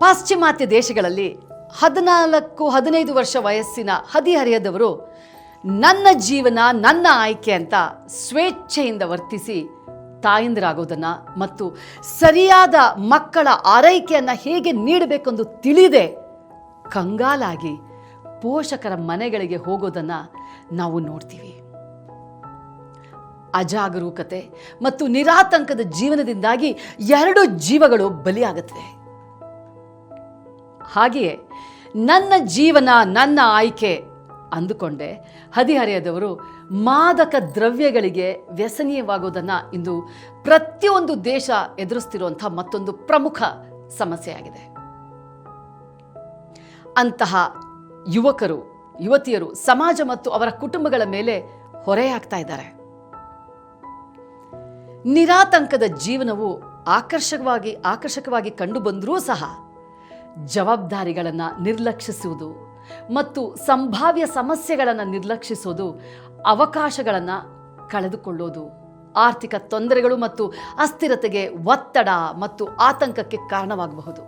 ಪಾಶ್ಚಿಮಾತ್ಯ ದೇಶಗಳಲ್ಲಿ 14-15 ವರ್ಷ ವಯಸ್ಸಿನ ಹದಿಹರೆಯದವರು ನನ್ನ ಜೀವನ ನನ್ನ ಆಯ್ಕೆ ಅಂತ ಸ್ವೇಚ್ಛೆಯಿಂದ ವರ್ತಿಸಿ ತಾಯಂದಿರಾಗೋದನ್ನು ಮತ್ತು ಸರಿಯಾದ ಮಕ್ಕಳ ಆರೈಕೆಯನ್ನು ಹೇಗೆ ನೀಡಬೇಕೆಂದು ತಿಳಿದೇ ಕಂಗಾಲಾಗಿ ಪೋಷಕರ ಮನೆಗಳಿಗೆ ಹೋಗೋದನ್ನು ನಾವು ನೋಡ್ತೀವಿ. ಅಜಾಗರೂಕತೆ ಮತ್ತು ನಿರಾತಂಕದ ಜೀವನದಿಂದಾಗಿ 2 ಜೀವಗಳು ಬಲಿಯಾಗುತ್ತವೆ. ಹಾಗೆಯೇ ನನ್ನ ಜೀವನ ನನ್ನ ಆಯ್ಕೆ ಅಂದುಕೊಂಡೆ ಹದಿಹರೆಯದವರು ಮಾದಕ ದ್ರವ್ಯಗಳಿಗೆ ವ್ಯಸನೀಯವಾಗುವುದನ್ನು ಇಂದು ಪ್ರತಿಯೊಂದು ದೇಶ ಎದುರಿಸ್ತಿರುವಂಥ ಮತ್ತೊಂದು ಪ್ರಮುಖ ಸಮಸ್ಯೆಯಾಗಿದೆ. ಅಂತಹ ಯುವಕರು ಯುವತಿಯರು ಸಮಾಜ ಮತ್ತು ಅವರ ಕುಟುಂಬಗಳ ಮೇಲೆ ಹೊರೆಯಾಗ್ತಾ ಇದ್ದಾರೆ. ನಿರಾತಂಕದ ಜೀವನವು ಆಕರ್ಷಕವಾಗಿ ಕಂಡು ಬಂದರೂ ಸಹ ಜವಾಬ್ದಾರಿಗಳನ್ನು ನಿರ್ಲಕ್ಷಿಸುವುದು ಮತ್ತು ಸಂಭಾವ್ಯ ಸಮಸ್ಯೆಗಳನ್ನು ನಿರ್ಲಕ್ಷಿಸೋದು ಅವಕಾಶಗಳನ್ನು ಕಳೆದುಕೊಳ್ಳೋದು, ಆರ್ಥಿಕ ತೊಂದರೆಗಳು ಮತ್ತು ಅಸ್ಥಿರತೆಗೆ, ಒತ್ತಡ ಮತ್ತು ಆತಂಕಕ್ಕೆ ಕಾರಣವಾಗಬಹುದು.